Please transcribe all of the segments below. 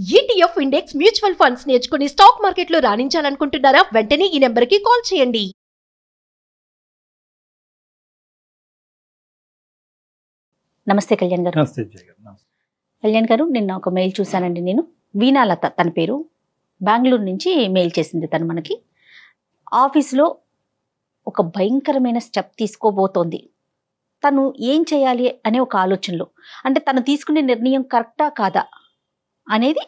ETF index mutual funds నేర్చుకుని stock మార్కెట్లో రాణించాలనుకుంటున్నారా? వెంటనే ఈ నెంబర్కి కాల్ చేయండి. నమస్తే కళ్యాణ్ గారు. నమస్తే జయ గారు. నమస్తే. కళ్యాణ్ గారు, నిన్న ఒక మెయిల్ చూశానండి. నేను వీణాలత తన పేరు, బెంగళూరు నుంచి మెయిల్ చేసింది. తను మనకి ఆఫీస్లో ఒక భయంకరమైన స్టెప్ తీసుకోబోతోంది. తను ఏం చేయాలి అనే ఒక ఆలోచనలో, అంటే తను తీసుకునే నిర్ణయం కరెక్టా కాదా అనేది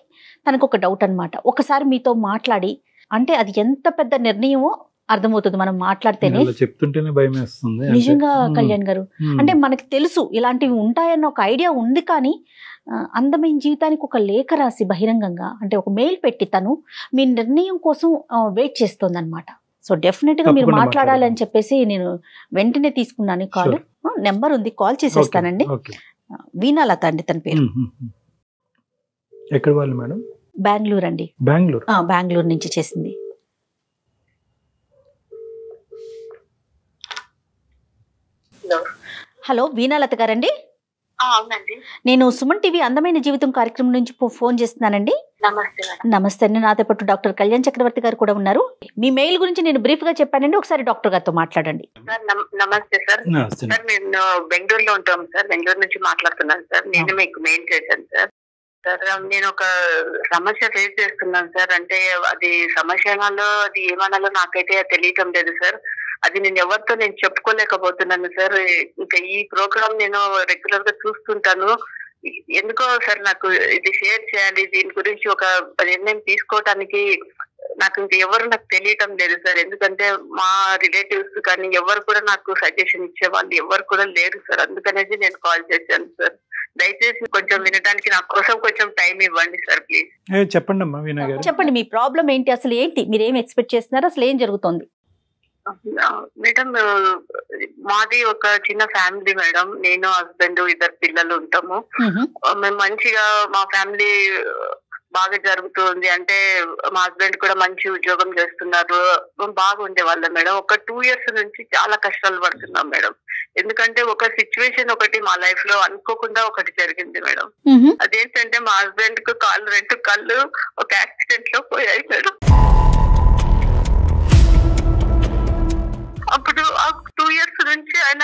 తనకు ఒక డౌట్ అనమాట. ఒకసారి మీతో మాట్లాడి, అంటే అది ఎంత పెద్ద నిర్ణయమో అర్థమవుతుంది మనం మాట్లాడితేనే. అలా చెప్తుంటేనే భయం వేస్తుంది. నిజంగా కళ్యాణ్ గారు, అంటే మనకి తెలుసు ఇలాంటివి ఉంటాయన్న ఒక ఐడియా ఉంది, కానీ అందమైన జీవితానికి ఒక లేఖ రాసి బహిరంగంగా, అంటే ఒక మెయిల్ పెట్టి తను మీ నిర్ణయం కోసం వెయిట్ చేస్తుంది అనమాట. సో డెఫినెట్ గా మీరు మాట్లాడాలి అని చెప్పేసి నేను వెంటనే తీసుకున్నాను కాల్. నెంబర్ ఉంది, కాల్ చేసేస్తానండి. వీణాలత అండి తన పేరు. ఎక్కడ వాళ్ళు మేడం? బెంగళూరు అండి. బెంగళూరు. బెంగళూరు నుంచి చేసింది. హలో వీణాలత గారండి. అవునండి, నేను సుమన్ టీవీ అందమైన జీవితం కార్యక్రమం నుంచి ఫోన్ చేస్తున్నానండి. నమస్తే. నమస్తే అండి. నాతో పాటు డాక్టర్ కళ్యాణ్ చక్రవర్తి గారు కూడా ఉన్నారు. మీ మెయిల్ గురించి నేను బ్రీఫ్ గా చెప్పానండి, ఒకసారి డాక్టర్ గారితో మాట్లాడండి. నమస్తే సార్. నమస్తే. సార్ నేను బెంగళూరులో ఉంటాం సార్, బెంగళూరు నుంచి మాట్లాడుతున్నాను సార్. నేను మీకు మెయిల్ చేశాను సార్. సార్ నేను ఒక సమస్య ఫేస్ చేస్తున్నాను సార్. అంటే అది సమస్య అనాలో అది ఏమనాలో నాకైతే తెలియటం లేదు సార్. అది నేను ఎవరితో నేను చెప్పుకోలేకపోతున్నాను సార్. ఇంకా ఈ ప్రోగ్రామ్ నేను రెగ్యులర్ గా చూస్తుంటాను. ఎందుకో సార్ నాకు ఇది షేర్ చేయాలి, దీని గురించి ఒక నిర్ణయం తీసుకోవటానికి నాకు ఇంకా ఎవరు నాకు తెలియటం లేదు సార్. ఎందుకంటే మా రిలేటివ్స్ కానీ ఎవరు కూడా నాకు సజెషన్ ఇచ్చే వాళ్ళు ఎవరు కూడా లేరు సార్. అందుకనేసి నేను కాల్ చేశాను సార్. దయచేసి కొంచెం వినడానికి నా కోసం కొంచెం టైం ఇవ్వండి సార్ ప్లీజ్. చెప్పండి అమ్మా వీణా గారు. చెప్పండి, మీ ప్రాబ్లం ఏంటి, అసలు ఏంటి, మీరు ఏం ఎక్స్పెక్ట్ చేస్తున్నారు, అసలు ఏం జరుగుతుంది? మేడం, మాది ఒక చిన్న ఫ్యామిలీ మేడం. నేను, హస్బెండ్, ఇద్దరు పిల్లలు ఉంటాము. మేము మంచిగా మా ఫ్యామిలీ బాగా జరుగుతుంది. అంటే మా హస్బెండ్ కూడా మంచి ఉద్యోగం చేస్తున్నారు, బాగుండే వాళ్ళ మేడం. ఒక 2 years నుంచి చాలా కష్టాలు పడుతున్నాం మేడం. ఎందుకంటే ఒక సిచ్యువేషన్ ఒకటి మా లైఫ్ లో అనుకోకుండా ఒకటి జరిగింది మేడం. అదేంటంటే మా హస్బెండ్ కు రెండు కళ్ళు ఒక యాక్సిడెంట్ లో పోయాయి మేడం. అప్పుడు ఆ 2 years నుంచి ఆయన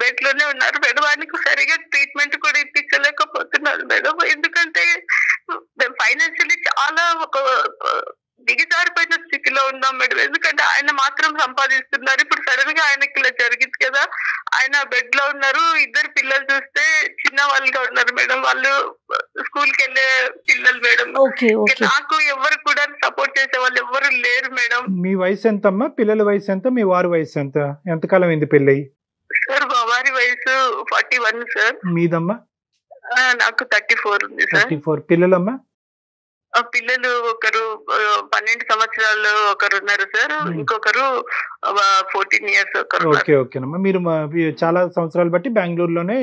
బెడ్ లోనే ఉన్నారు మేడం. ఆయనకు సరిగా ట్రీట్మెంట్ కూడా ఇప్పించలేకపోతున్నారు మేడం. ఎందుకంటే మేము ఫైనాన్షియల్లీ చాలా ఒక దిగజారిపోయిన స్థితిలో ఉన్నాం మేడం. ఎందుకంటే ఆయన మాత్రం సంపాదిస్తున్నారు. ఇప్పుడు సడన్ గా ఆయనకి ఇలా జరిగింది కదా, ఆయన బెడ్ లో ఉన్నారు. ఇద్దరు పిల్లలు చూస్తే చిన్న వాళ్ళుగా ఉన్నారు మేడం. వాళ్ళు స్కూల్ కి వెళ్ళే పిల్లలు మేడం. నాకు ఎవరు కూడా సపోర్ట్ చేసే వాళ్ళు ఎవరు లేరు మేడం. మీ వయసు ఎంత అమ్మా? పిల్లల వయసు ఎంత? మీ వారి వయసు ఎంత? ఎంతకాలం అయింది పెళ్ళి? సార్ మా వారి వయసు 41 సార్. మీదమ్మా? నాకు 34 ఉంది సార్. 34. పిల్లలమ్మా? పిల్లలు ఒకరు 12 సంవత్సరాలు ఒకరు ఉన్నారు సార్, ఇంకొకరు 14 years ఒకరు. ఓకే ఓకేనమ్మా. మీరు చాలా సంవత్సరాలు బట్టి బెంగళూరులోనే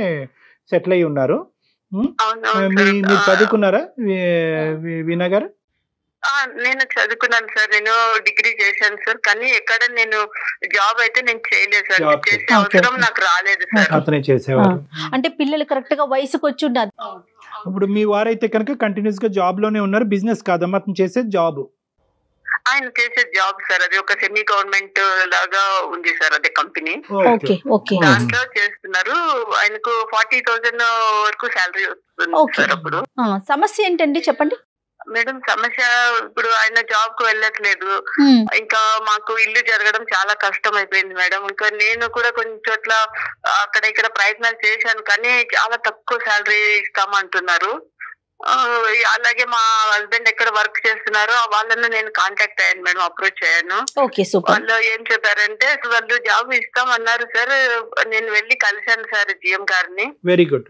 సెటిల్ అయ్యి ఉన్నారు. మీరు చదువుకున్నారా వీణా గారు? నేను చదువుకున్నాను సార్. నేను డిగ్రీ చేశాను సార్, కానీ ఎక్కడ నేను జాబ్ అయితే నేను చేయలేదు సార్. చేసే అవసరం నాకు రాలేదు సార్. అతనే చేసేవారు. అంటే పిల్లలు కరెక్ట్ గా వయసుకు వచ్చి ఉన్నారు. ఇప్పుడు మీ వారైతే కనుక కంటిన్యూస్ గా జాబ్ లోనే ఉన్నారు, బిజినెస్ కాదమ్మా అతను చేసే జాబ్? ఆయన చేసే జాబ్ సార్ అది ఒక సెమీ గవర్నమెంట్ లాగా ఉంది సార్, అదే కంపెనీ. దాంట్లో చేస్తున్నారు. ఆయనకు 40,000 వరకు శాలరీ వస్తుంది సార్. అప్పుడు సమస్య ఏంటండి చెప్పండి మేడం. సమస్య ఇప్పుడు ఆయన జాబ్ కు వెళ్ళట్లేదు. ఇంకా మాకు ఇల్లు జరగడం చాలా కష్టం అయిపోయింది మేడం. ఇంకా నేను కూడా కొన్ని చోట్ల అక్కడ ఇక్కడ ప్రయత్నాలు చేశాను, కానీ చాలా తక్కువ శాలరీ ఇస్తామంటున్నారు. అలాగే మా హస్బెండ్ ఎక్కడ వర్క్ చేస్తున్నారో వాళ్ళని నేను కాంటాక్ట్ అయ్యాను మేడం, అప్రోచ్ అయ్యాను. వాళ్ళు ఏం చెప్పారంటే వాళ్ళు జాబ్ ఇస్తామన్నారు సార్. నేను వెళ్ళి కలిశాను సార్ జిఎం గారిని. Very good.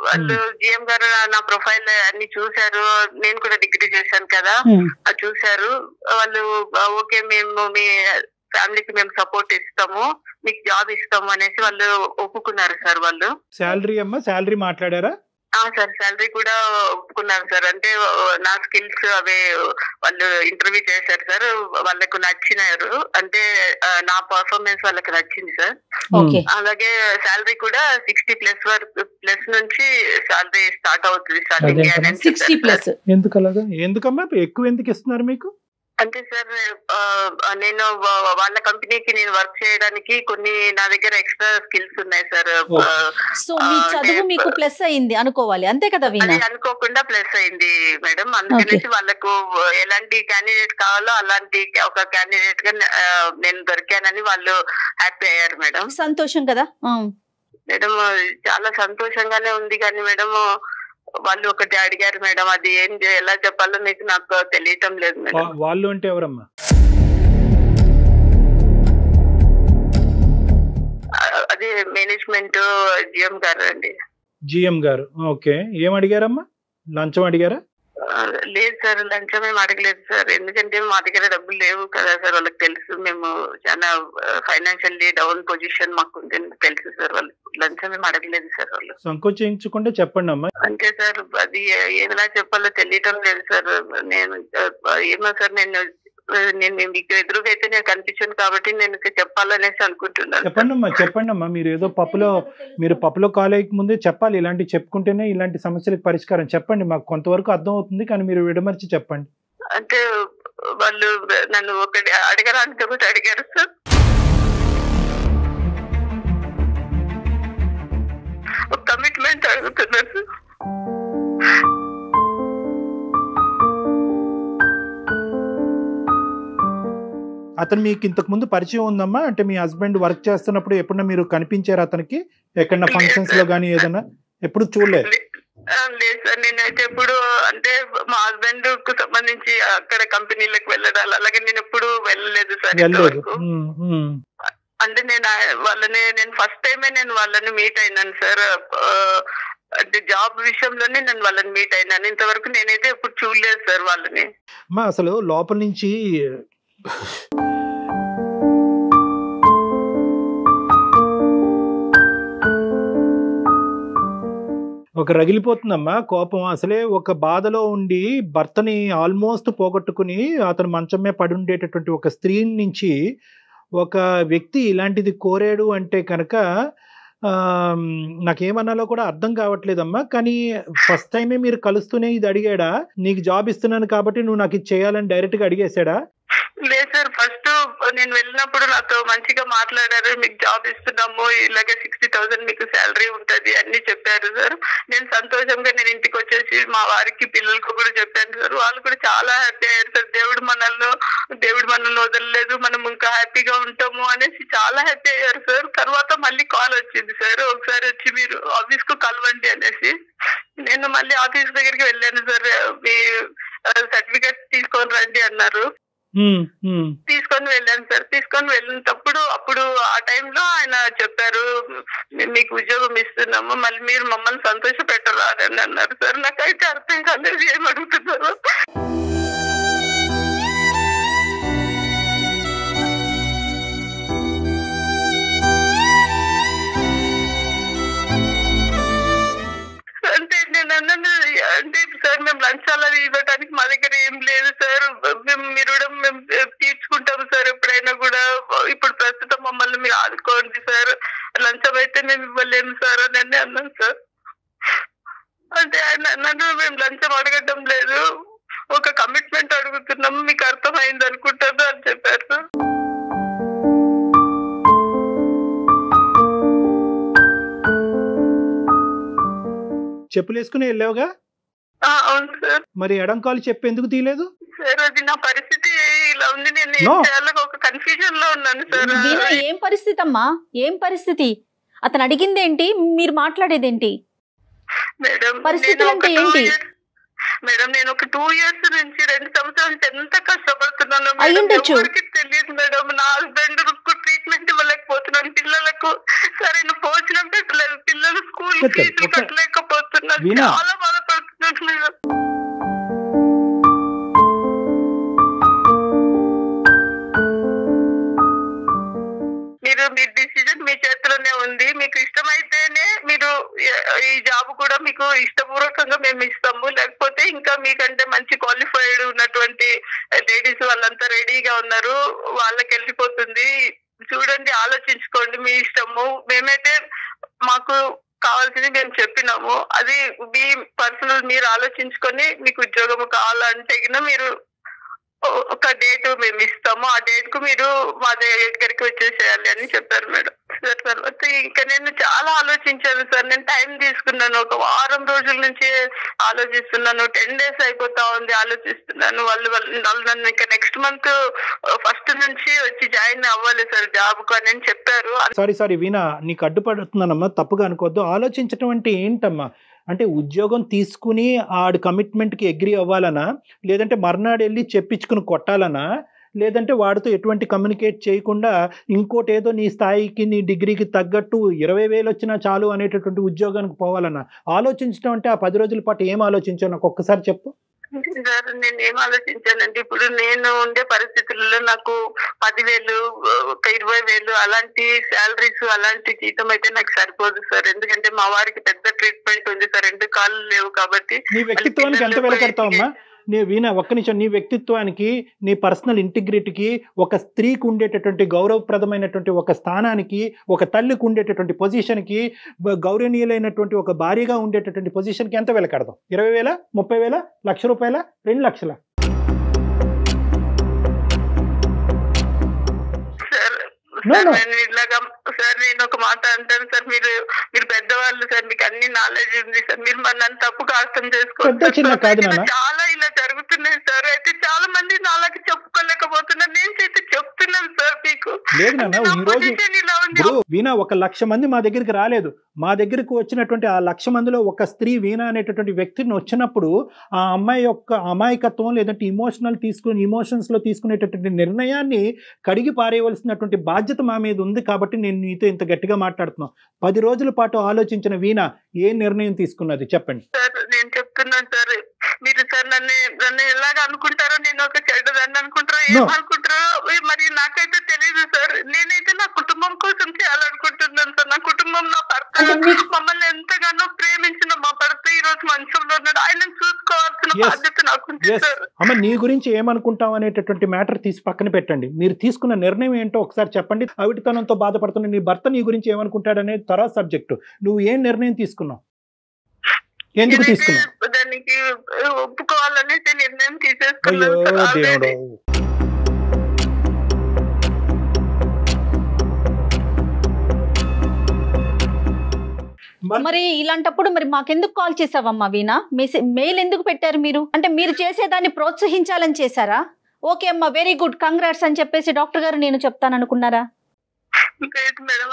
వాళ్ళు జిఎం గారు నా ప్రొఫైల్ అన్ని చూసారు. నేను కూడా డిగ్రీ చేశాను కదా, చూసారు. వాళ్ళు ఓకే మేము మీ ఫ్యామిలీకి మేము సపోర్ట్ ఇస్తాము, మీకు జాబ్ ఇస్తాము అనేసి వాళ్ళు ఒప్పుకున్నారు సార్. వాళ్ళు శాలరీ అమ్మా, శాలరీ మాట్లాడారా? సార్ శాలరీ కూడా ఒప్పుకున్నాను సార్. అంటే నా స్కిల్స్ అవే వాళ్ళు ఇంటర్వ్యూ చేశారు సార్, వాళ్ళకు నచ్చినారు. అంటే నా పర్ఫార్మెన్స్ వాళ్ళకి నచ్చింది సార్. అలాగే శాలరీ కూడా 60+ వరకు ప్లస్ నుంచి శాలరీ స్టార్ట్ అవుతుంది స్టార్టింగ్. 60+. ఎందుకు అలాగా? ఎందుకమ్మా ఎక్కువ ఎందుకు ఇస్తున్నారు మీకు? అంటే సార్ నేను వాళ్ళ కంపెనీకి నేను వర్క్ చేయడానికి కొన్ని నా దగ్గర ఎక్స్ట్రా స్కిల్స్ ఉన్నాయి సార్. సో మీ చదువు మీకు ప్లస్ అయింది అనుకోవాలి, అంతే కదా? అది అనుకోకుండా ప్లస్ అయింది మేడం. అందుకనేసి వాళ్ళకు ఎలాంటి క్యాండిడేట్ కావాలో అలాంటి ఒక క్యాండిడేట్ గా నేను దొరికానని వాళ్ళు హ్యాపీ అయ్యారు మేడం. సంతోషం కదా మేడం? చాలా సంతోషంగానే ఉంది కానీ మేడం వాళ్ళు ఒకటి అడిగారు మేడం, అది ఎలా చెప్పాలో మీకు నాకు తెలియటం లేదు మేడం. వాళ్ళు అంటే ఎవరమ్మా? అది మేనేజ్మెంట్ జిఎం గారు అండి. జిఎం గారు. ఓకే, ఏం అడిగారమ్మా? లంచం అడిగారా? లేదు సార్, లంచం ఏం అడగలేదు సార్. ఎందుకంటే మా దగ్గర డబ్బులు లేవు కదా సార్, వాళ్ళకి తెలుసు మేము చాలా ఫైనాన్షియల్లీ డౌన్ పొజిషన్ మాకు ఉంది తెలుసు సార్. వాళ్ళు లంచం ఏం అడగలేదు సార్. వాళ్ళు సంకోచించకుండా చెప్పండి అమ్మా. అంటే సార్ అది ఏదైనా చెప్పాలో తెలియటం లేదు సార్. నేను ఏమో సార్, నేను మీకు ఎదురుగా అయితే నేను కనిపించాను కాబట్టి నేను చెప్పాలనేసి అనుకుంటున్నాను. చెప్పండి అమ్మా. మీరు ఏదో పప్పులో కాలేజీకి ముందే చెప్పాలి. ఇలాంటి చెప్పుకుంటేనే ఇలాంటి సమస్యలకు పరిష్కారం. చెప్పండి, మాకు కొంతవరకు అర్థం అవుతుంది కానీ మీరు విడమర్చి చెప్పండి. అంటే వాళ్ళు నన్ను ఒకటి అడగడానికి ఒకటి అడిగారు సార్. కమిట్మెంట్ అడుగుతున్నారు సార్. అతను మీకు ఇంతకు ముందు పరిచయం ఉందమ్మా? అంటే మీ హస్బెండ్ వర్క్ చేస్తున్నప్పుడు ఎప్పుడన్నా మీరు కనిపించారు అతనికి? ఎక్కడన్నా ఫంక్షన్స్ లో కానీ ఏదన్నా? ఎప్పుడు చూడలేదు? లేదు సార్, నేనైతే ఎప్పుడు అంటే మా హస్బెండ్ కు సంబంధించి అక్కడ కంపెనీలకు వెళ్ళడాలి అలాగే నేను ఎప్పుడు వెళ్ళలేదు సార్. అంటే నేను ఫస్ట్ టైమే నేను వాళ్ళని మీట్ అయినాను సార్. అంటే జాబ్ విషయంలోనే నేను వాళ్ళని మీట్ అయినాను. ఇంతవరకు నేనైతే ఎప్పుడు చూడలేదు సార్ వాళ్ళని. అసలు లోపల నుంచి ఒక రగిలిపోతుందమ్మా కోపం. అసలే ఒక బాధలో ఉండి భర్తని ఆల్మోస్ట్ పోగొట్టుకుని అతను మంచం మీద పడి ఉండేటటువంటి ఒక స్త్రీ నుంచి ఒక వ్యక్తి ఇలాంటిది కోరాడు అంటే కనుక నాకేమన్నాలో కూడా అర్థం కావట్లేదమ్మా. కానీ ఫస్ట్ టైమే మీరు కలుస్తూనే ఇది అడిగాడా? నీకు జాబ్ ఇస్తున్నాను కాబట్టి నువ్వు నాకు ఇది చేయాలని డైరెక్ట్ గా అడిగేశాడా? లేదు సార్, ఫస్ట్ నేను వెళ్ళినప్పుడు నాతో మంచిగా మాట్లాడారు. మీకు జాబ్ ఇస్తున్నాము, ఇలాగే 60,000 మీకు శాలరీ ఉంటది అన్ని చెప్పారు సార్. నేను సంతోషంగా నేను ఇంటికి వచ్చేసి మా వారికి పిల్లలకు కూడా చెప్పాను సార్. వాళ్ళు కూడా చాలా హ్యాపీ అయ్యారు సార్. దేవుడు మనల్ని వదలలేదు, మనం ఇంకా హ్యాపీగా ఉంటాము అనేసి చాలా హ్యాపీ అయ్యారు సార్. తర్వాత మళ్ళీ కాల్ వచ్చింది సార్, ఒకసారి వచ్చి మీరు ఆఫీస్ కు కలవండి అనేసి. నేను మళ్ళీ ఆఫీస్ దగ్గరికి వెళ్ళాను సార్. మీ సర్టిఫికేట్ తీసుకొని రండి అన్నారు. తీసుకొని వెళ్ళాను సార్. తీసుకొని వెళ్ళినప్పుడు అప్పుడు ఆ టైంలో ఆయన చెప్పారు, మీకు ఉద్యోగం ఇస్తున్నాము, మళ్ళీ మీరు మమ్మల్ని సంతోష పెట్టరా అని అన్నారు సార్. నాకైతే అర్థం కాలేదు ఏం అడుగుతున్నారు. అంటే నేను అన్నాను, అంటే సార్ మేము లంచాలు అవి ఇవ్వడానికి మా దగ్గర ఏం లేదు సార్, మీరు మేము తీర్చుకుంటాము సార్ ఎప్పుడైనా కూడా. ఇప్పుడు ప్రస్తుతం మమ్మల్ని మీరు ఆదుకోండి సార్, లంచం అయితే మేము ఇవ్వలేము సార్ అని అన్నాను సార్. అంటే ఆయన అన్నాను, మేము లంచం అడగటం లేదు, ఒక కమిట్మెంట్ అడుగుతున్నాము, మీకు అర్థమైంది అనుకుంటాను అని చెప్పారు సార్. చెప్పులు వేసుకుని వెళ్ళావుగా? అవును సార్. మరి ఎడంకాలు చెప్పు ఎందుకు తీయలేదు? సార్ అది నా పరిస్థితి ఇలా ఉంది, నేను ఒక కన్ఫ్యూజన్ లో ఉన్నాను సార్. ఏం పరిస్థితి అమ్మా? ఏం పరిస్థితి? అతను అడిగిందేంటి, మీరు మాట్లాడేదేంటి? మేడం పరిస్థితులు అంటే ఏంటి? మేడం నేను ఒక 2 years నుంచి 2 సంవత్సరాల నుంచి ఎంత కష్టపడుతున్నాను ఎవరికి తెలియదు మేడం. నా హస్బెండ్ ట్రీట్మెంట్ ఇవ్వలేకపోతున్నాను, పిల్లలకు సరైన భోజనం పెట్టలేదు, పిల్లలు స్కూల్ ఫీజులు కట్టలేకపోతున్నాను, చాలా బాధపడుతున్నాను మేడం. మీ డిసిజన్ మీ చేతిలోనే ఉంది. మీకు ఇష్టమైతేనే మీరు ఈ జాబ్ కూడా మీకు ఇష్టం మంచి క్వాలిఫైడ్ ఉన్నటువంటి లేడీస్ వాళ్ళంతా రెడీగా ఉన్నారు, వాళ్ళకి వెళ్ళిపోతుంది. చూడండి, ఆలోచించుకోండి, మీ ఇష్టము. మేమైతే మాకు కావాల్సింది మేము చెప్పినాము, అది మీ పర్సనల్, మీరు ఆలోచించుకొని మీకు ఉద్యోగం కావాలంటే మీరు ఒక డేట్ మేము ఇస్తాము, ఆ డేట్ కు మీరు మా దగ్గరికి వచ్చేసేయాలి అని చెప్పారు మేడం. తర్వాత ఇంకా నేను చాలా ఆలోచించాను సార్. నేను టైం తీసుకున్నాను, ఒక వారం రోజుల నుంచి ఆలోచిస్తున్నాను. 10 days అయిపోతా ఉంది ఆలోచిస్తున్నాను. వాళ్ళు నన్ను ఇంకా నెక్స్ట్ మంత్ 1st నుంచి వచ్చి జాయిన్ అవ్వాలి సార్ జాబ్ కు అని చెప్పారు. సారీ వీణా, నీకు అడ్డుపడుతున్నానమ్మా, తప్పుగా అనుకోవద్దు. ఆలోచించటం అంటే ఏంటమ్మా? అంటే ఉద్యోగం తీసుకుని ఆడు కమిట్మెంట్కి అగ్రి అవ్వాలనా, లేదంటే మర్నాడు వెళ్ళి చెప్పించుకుని కొట్టాలనా, లేదంటే వాడితో ఎటువంటి కమ్యూనికేట్ చేయకుండా ఇంకోటి ఏదో నీ స్థాయికి నీ డిగ్రీకి తగ్గట్టు 20,000 వచ్చినా చాలు అనేటటువంటి ఉద్యోగానికి పోవాలన్నా? ఆలోచించడం అంటే ఆ 10 రోజుల పాటు ఏం ఆలోచించావు నాకు ఒక్కసారి చెప్పు. సార్ నేను ఏం ఆలోచించానంటే, ఇప్పుడు నేను ఉండే పరిస్థితుల్లో నాకు 10,000, ఒక 20,000 అలాంటి శాలరీస్, అలాంటి జీతం అయితే నాకు సరిపోదు సార్. ఎందుకంటే మా వారికి పెద్ద ట్రీట్మెంట్ ఉంది సార్, 2 కాళ్ళు లేవు కాబట్టి. నీ వ్యక్తిత్వానికి ఎంత వెలకడతావమ్మా? వీణా, ఒక్క నిమిషం. నీ వ్యక్తిత్వానికి, నీ పర్సనల్ ఇంటిగ్రిటీకి, ఒక స్త్రీకి ఉండేటటువంటి గౌరవప్రదమైనటువంటి ఒక స్థానానికి, ఒక తల్లికి ఉండేటటువంటి పొజిషన్కి, గౌరవనీయులైనటువంటి ఒక భార్యగా ఉండేటటువంటి పొజిషన్కి ఎంత వెలకడతాం? 20,000, 30,000, ₹1,00,000, 2 లక్షల? సార్ నేను ఒక మాట అంటాను సార్, మీరు పెద్దవాళ్ళు సార్, మీకు అన్ని నాలెడ్జ్ ఉంది సార్, మీరు నన్ను తప్పుగా అర్థం చేసుకోవచ్చు. చాలా ఇలా జరుగుతున్నాయి సార్. అయితే చాలా మంది నాలాగా చెప్పుకోలేకపోతున్నారు, నేను అయితే చెప్తున్నాను సార్ మీకు. వీణా, 1,00,000 మంది మా దగ్గరికి రాలేదు. మా దగ్గరికి వచ్చినటువంటి ఆ 1,00,000 మందిలో ఒక స్త్రీ వీణా అనేటటువంటి వ్యక్తిని వచ్చినప్పుడు ఆ అమ్మాయి యొక్క అమాయకత్వం, లేదంటే ఇమోషన్స్ లో తీసుకునేటటువంటి నిర్ణయాన్ని కడిగి పారేయవలసినటువంటి బాధ్యత మా మీద ఉంది. కాబట్టి నేను నీతో ఇంత గట్టిగా మాట్లాడుతున్నాను. 10 రోజుల పాటు ఆలోచించిన వీణా ఏ నిర్ణయం తీసుకున్నది చెప్పండి. సార్ నేను చెప్తున్నాను సార్, మీరు సార్ నన్ను ఎలాగ అనుకుంటారో, నేను ఒక చెడ్డదాన్ని అనుకుంటారో, ఏమనుకుంటారో మరి నాకైతే తెలియదు సార్. నేనైతే నా కుటుంబం కోసం చేయాలనుకుంటున్నాను సార్. నా కుటుంబం, నా భర్త మమ్మల్ని ఎంతగానో ప్రేమించిన మా భర్త ఈ రోజు మంచంలో ఉన్నాడు. ఆయన చూసుకోవాల్సిన బాధ్యత నాకుంది సార్. అమ్మ, నీ గురించి ఏమనుకుంటాం అనేటటువంటి మ్యాటర్ తీసి పక్కన పెట్టండి. మీరు తీసుకున్న నిర్ణయం ఏంటో ఒకసారి చెప్పండి. అవిటితనంతో బాధపడుతున్న నీ భర్త నీ గురించి ఏమనుకుంటాడనేది తర్వాత సబ్జెక్టు. నువ్వు ఏం నిర్ణయం తీసుకున్నావు? ఎందుకు తీసుకున్నావు? దానికి ఒప్పుకోవాలనేసి నిర్ణయం తీసేసుకున్నాను. మరి ఇలాంటప్పుడు మరి మాకెందుకు కాల్ చేసావమ్మా వీణా? మెయిల్ ఎందుకు పెట్టారు మీరు? అంటే మీరు చేసేదాన్ని ప్రోత్సహించాలని చేశారా? ఓకే అమ్మా, వెరీ గుడ్, కంగ్రాట్స్ అని చెప్పేసి డాక్టర్ గారు నేను చెప్తాను అనుకున్నారా? లేదు మేడం,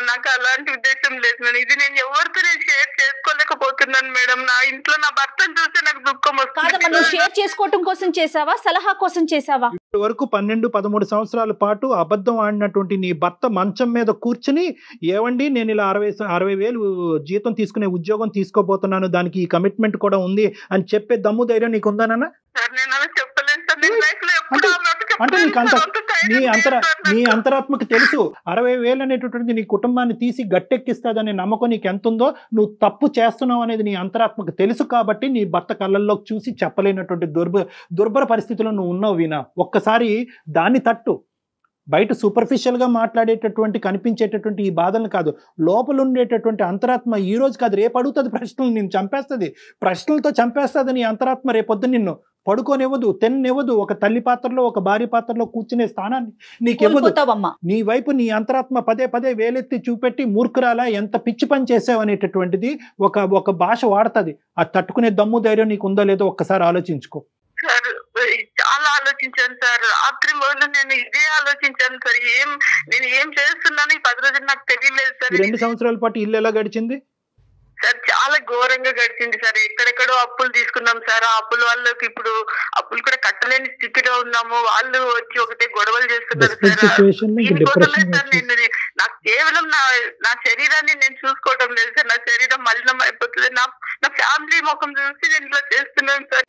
నాకు అలాంటి ఉద్దేశం లేదు మేడం. ఇది నేను ఎవరితో షేర్ చేసుకోలేకపోతున్నాను మేడం. నా ఇంట్లో నా భర్తను చూస్తే నాకు దుఃఖం వస్తుంది. కాదమ్మా, నువ్వు షేర్ చేసుకోవటం కోసం చేసావా, సలహా కోసం చేసావా? ఇప్పటి వరకు 12-13 సంవత్సరాల పాటు అబద్ధం ఆడినటువంటి నీ భర్త మంచం మీద కూర్చుని, ఏవండి నేను ఇలా 60,000 జీతం తీసుకునే ఉద్యోగం తీసుకోబోతున్నాను, దానికి ఈ కమిట్మెంట్ కూడా ఉంది అని చెప్పే దమ్ము ధైర్యం నీకు ఉందానన్నా? నేను అలా చెప్పలేను సార్. నేను లైఫ్ లో ఎప్పుడు అంటే నీ అంతరాత్మకు తెలుసు 60,000 అనేటటువంటిది నీ కుటుంబాన్ని తీసి గట్టెక్కిస్తాదనే నమ్మకం నీకు ఎంత ఉందో. నువ్వు తప్పు చేస్తున్నావు అనేది నీ అంతరాత్మకు తెలుసు కాబట్టి నీ భర్త కళ్ళల్లోకి చూసి చెప్పలేనటువంటి దుర్భర పరిస్థితిలో నువ్వు ఉన్నావు వీణా. ఒక్కసారి దాన్ని తట్టు. బయట సూపర్ఫిషియల్గా మాట్లాడేటటువంటి కనిపించేటటువంటి ఈ బాధలను కాదు, లోపల ఉండేటటువంటి అంతరాత్మ ఈ రోజు కాదు రేపు అడుగుతుంది ప్రశ్నలు, నేను చంపేస్తుంది, ప్రశ్నలతో చంపేస్తుంది నీ అంతరాత్మ. రేపొద్దు నిన్ను పడుకోనివ్వదు, తిన్నివ్వదు, ఒక తల్లి పాత్రలో ఒక భార్య పాత్రలో కూర్చునే స్థానాన్ని నీకెవ్వదు. నీ వైపు నీ అంతరాత్మ పదే వేలెత్తి చూపెట్టి మూర్ఖురాలా ఎంత పిచ్చి పని చేసావు అనేటటువంటిది ఒక భాష వాడుతుంది. అది తట్టుకునే దమ్ము ధైర్యం నీకు ఉందో లేదో ఒక్కసారి ఆలోచించుకో. సార్ చాలా ఆలోచించాను సార్, రాత్రి మొదలు నేను ఇదే ఆలోచించాను సార్. నేను ఏం చేస్తున్నాను ఈ 10 రోజులు నాకు తెలియలేదు సార్. 2 సంవత్సరాల పాటు ఇల్లు ఎలా గడిచింది సార్? చాలా ఘోరంగా గడిచింది సార్. ఎక్కడెక్కడో అప్పులు తీసుకున్నాం సార్. ఆ అప్పుల వాళ్ళకి ఇప్పుడు అప్పులు కూడా కట్టలేని స్థితిలో ఉన్నాము. వాళ్ళు వచ్చి ఒకటే గొడవలు చేస్తున్నారు సార్. దీనికోసమే సార్ నేను నాకు కేవలం నా శరీరాన్ని నేను చూసుకోవడం లేదు సార్. నా శరీరం మలినం అయిపోతుంది. నా ఫ్యామిలీ ముఖం చూసి నేను ఇట్లా చేస్తున్నాను సార్.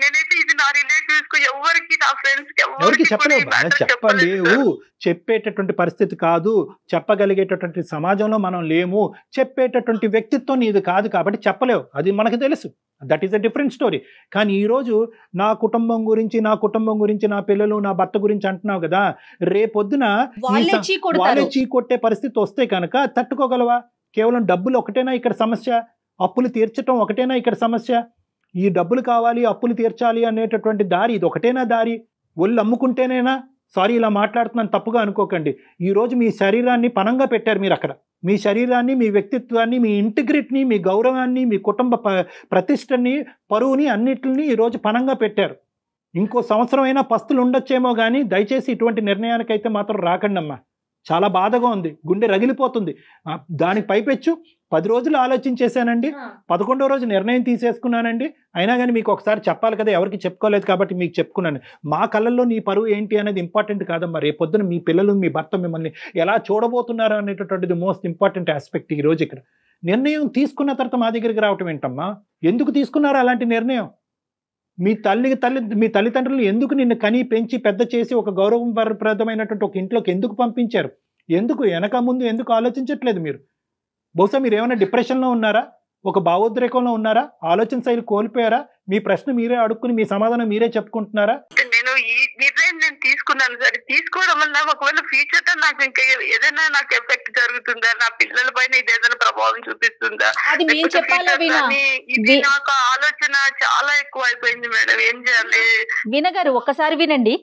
నేనైతే ఇది నా రిలేటివ్స్ కు ఎవరికి, నా ఫ్రెండ్స్ కి ఎవరికి చెప్పలేవు, చెప్పలేవు, చెప్పేటటువంటి పరిస్థితి కాదు, చెప్పగలిగేటటువంటి సమాజంలో మనం లేము, చెప్పేటటువంటి వ్యక్తిత్వం నీది కాదు కాబట్టి చెప్పలేవు, అది మనకు తెలుసు. That is a different story. కానీ ఈరోజు నా కుటుంబం గురించి నా పిల్లలు నా భర్త గురించి అంటున్నావు కదా, రేపొద్దున వాళ్ళే చీకొట్టే పరిస్థితి వస్తే కనుక తట్టుకోగలవా? కేవలం డబ్బులు ఒకటేనా ఇక్కడ సమస్య? అప్పులు తీర్చడం ఒకటేనా ఇక్కడ సమస్య? ఈ డబ్బులు కావాలి, అప్పులు తీర్చాలి అనేటటువంటి దారి ఇది ఒకటేనా దారి? ఒళ్ళు అమ్ముకుంటేనేనా? సారీ ఇలా మాట్లాడుతున్నాను, తప్పుగా అనుకోకండి. ఈరోజు మీ శరీరాన్ని పణంగా పెట్టారు మీరు అక్కడ. మీ శరీరాన్ని, మీ వ్యక్తిత్వాన్ని, మీ ఇంటిగ్రిటీని, మీ గౌరవాన్ని, మీ కుటుంబ ప్రతిష్టని, పరువుని అన్నిటిని ఈరోజు పణంగా పెట్టారు. ఇంకో సంవత్సరం అయినా పస్తులు ఉండొచ్చేమో కానీ దయచేసి ఇటువంటి నిర్ణయానికైతే మాత్రం రాకండి అమ్మా. చాలా బాధగా ఉంది, గుండె రగిలిపోతుంది. దానికి పైపెచ్చు 10 రోజులు ఆలోచించేశానండి, 11వ రోజు నిర్ణయం తీసేసుకున్నానండి. అయినా కానీ మీకు ఒకసారి చెప్పాలి కదా, ఎవరికి చెప్పుకోలేదు కాబట్టి మీకు చెప్పుకున్నాను. మా కళ్ళల్లో నీ పరువు ఏంటి అనేది ఇంపార్టెంట్ కాదమ్మా. రేపొద్దున మీ పిల్లలు, మీ భర్త మిమ్మల్ని ఎలా చూడబోతున్నారు అనేటటువంటిది మోస్ట్ ఇంపార్టెంట్ ఆస్పెక్ట్ ఈరోజు ఇక్కడ. నిర్ణయం తీసుకున్న తర్వాత మా దగ్గరికి రావటం ఏంటమ్మా? ఎందుకు తీసుకున్నారు అలాంటి నిర్ణయం? మీ తల్లిదండ్రులు ఎందుకు నిన్ను కని పెంచి పెద్ద చేసి ఒక గౌరవప్రదమైనటువంటి ఒక ఇంట్లోకి ఎందుకు పంపించారు? ఎందుకు వెనక ముందు ఎందుకు ఆలోచించట్లేదు మీరు? బహుశా మీరు ఏమైనా డిప్రెషన్లో ఉన్నారా? ఒక భావోద్రేకంలో ఉన్నారా? ఆలోచన శైలి కోల్పోయారా? మీ ప్రశ్న మీరే అడుక్కుని మీ సమాధానం మీరే చెప్పుకుంటున్నారా? నేను ఈ నిర్ణయం తీసుకున్నాను సరే, తీసుకోవడం వల్ల ఒకవేళ ఫ్యూచర్ లో నాకు ఇంకా ఏదైనా నాకు ఎఫెక్ట్ జరుగుతుందా, నా పిల్లల పైన ఇది ఏదైనా ప్రభావం చూపిస్తుందా? ఇది నాకు ఆలోచన చాలా ఎక్కువ అయిపోయింది మేడం. ఏం చేయాలి? వినగారు ఒక్కసారి వినండి.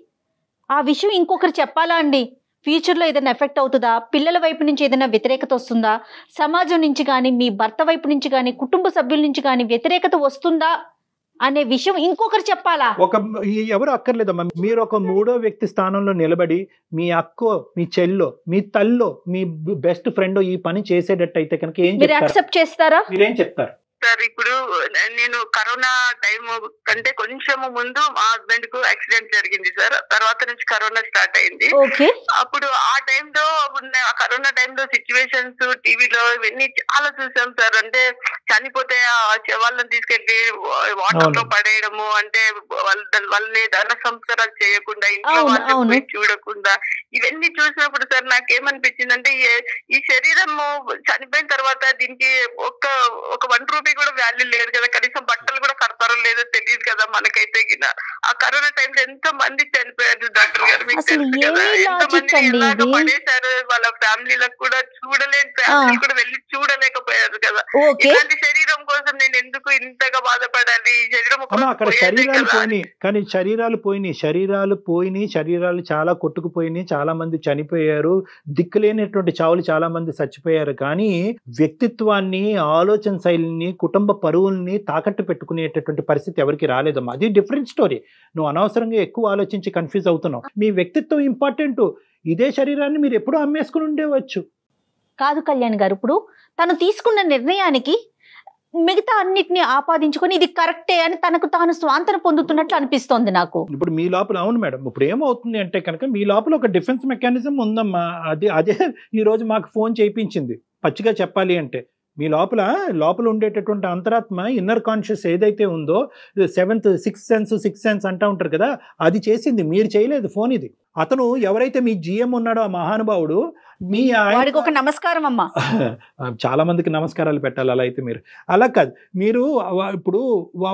ఆ విషయం ఇంకొకరు చెప్పాలా అండి? ఫ్యూచర్లో ఏదైనా ఎఫెక్ట్ అవుతుందా? పిల్లల వైపు నుంచి ఏదైనా వ్యతిరేకత వస్తుందా? సమాజం నుంచి కానీ, మీ భర్త వైపు నుంచి కానీ, కుటుంబ సభ్యుల నుంచి కానీ వ్యతిరేకత వస్తుందా అనే విషయం ఇంకొకరు చెప్పాలా? ఎవరు అక్కర్లేదమ్మా. మీరు ఒక 3వ వ్యక్తి స్థానంలో నిలబడి మీ అక్కో, మీ చెల్లో, మీ తల్లో, మీ బెస్ట్ ఫ్రెండ్ ఈ పని చేసేటట్టయితే కనుక మీరు యాక్సెప్ట్ చేస్తారా? మీరేం చెప్తారు? సార్ ఇప్పుడు నేను కరోనా టైం కంటే కొంచెం ముందు మా హస్బెండ్ కు యాక్సిడెంట్ జరిగింది సార్. తర్వాత నుంచి కరోనా స్టార్ట్ అయింది. అప్పుడు ఆ టైంలో కరోనా టైంలో సిచ్యువేషన్స్ టీవీలో ఇవన్నీ చాలా చూసాం సార్. అంటే చనిపోతే ఆ శవాలను తీసుకెళ్లి వాటర్ లో పడేయడము, అంటే వాళ్ళని దాన సంస్కారాలు చేయకుండా ఇంట్లో వాళ్ళు చూడకుండా ఇవన్నీ చూసినప్పుడు సార్ నాకేమనిపించింది అంటే ఈ శరీరము చనిపోయిన తర్వాత దీనికి ఒక 1 రూపీ కూడా వాల్యూ లేదు కదా, కనీసం బట్టలు కూడా కడతారో లేదో తెలియదు కదా మనకైతే. ఆ కరోనా టైంలో ఎంతో మంది చనిపోయారు డాక్టర్ గారు, మీకు తెలుసు కదా. ఎంతో మంది ఎలాగ పడేశారు, వాళ్ళ ఫ్యామిలీలకు కూడా చూడలేని ఫ్యామిలీ కూడా వెళ్ళి చూడలేకపోయారు కదా. ఇలాంటి శరీరం కోసం నేను ఎందుకు ఇంతగా బాధపడాలి? ఈ శరీరం అక్కడ శరీరాలు పోయినాయి, కానీ శరీరాలు పోయినాయి, శరీరాలు చాలా కొట్టుకుపోయినాయి, చాలా మంది చనిపోయారు, దిక్కులేనటువంటి చావులు చాలా మంది చచ్చిపోయారు. కానీ వ్యక్తిత్వాన్ని, ఆలోచన శైలిని, కుటుంబ పరువుల్ని తాకట్టు పెట్టుకునేటటువంటి పరిస్థితి ఎవరికి రాలేదమ్మా. అది డిఫరెంట్ స్టోరీ. నువ్వు అనవసరంగా ఎక్కువ ఆలోచించి కన్ఫ్యూజ్ అవుతున్నావు. మీ వ్యక్తిత్వం ఇంపార్టెంట్. ఇదే శరీరాన్ని మీరు ఎప్పుడూ అమ్మేసుకుని ఉండేవచ్చు. కాదు కళ్యాణ్ గారు, ఇప్పుడు తను తీసుకున్న నిర్ణయానికి మిగతా అన్నిటిని ఆపాదించుకొని ఇది కరెక్టే అని తనకు తాను స్వాంతన పొందుతున్నట్లు అనిపిస్తోంది నాకు. ఇప్పుడు మీ లోపల, అవును మేడం, ఇప్పుడు ఏమవుతుంది అంటే కనుక మీ లోపల ఒక డిఫెన్స్ మెకానిజం ఉందమ్మా. అదే ఈ రోజు మాకు ఫోన్ చేయించింది. పచ్చిగా చెప్పాలి అంటే మీ లోపల ఉండేటటువంటి అంతరాత్మ, ఇన్నర్ కాన్షియస్ ఏదైతే ఉందో, 7th సిక్స్త్ సెన్స్ అంటూ ఉంటారు కదా, అది చేసింది, మీరు చేయలేదు ఫోన్. ఇది అతను ఎవరైతే మీ జిఎం ఉన్నాడో ఆ మహానుభావుడు, వాడికి ఒక నమస్కారం అమ్మా. చాలా మందికి నమస్కారాలు పెట్టాలి. అలా అయితే మీరు అలా కాదు. మీరు ఇప్పుడు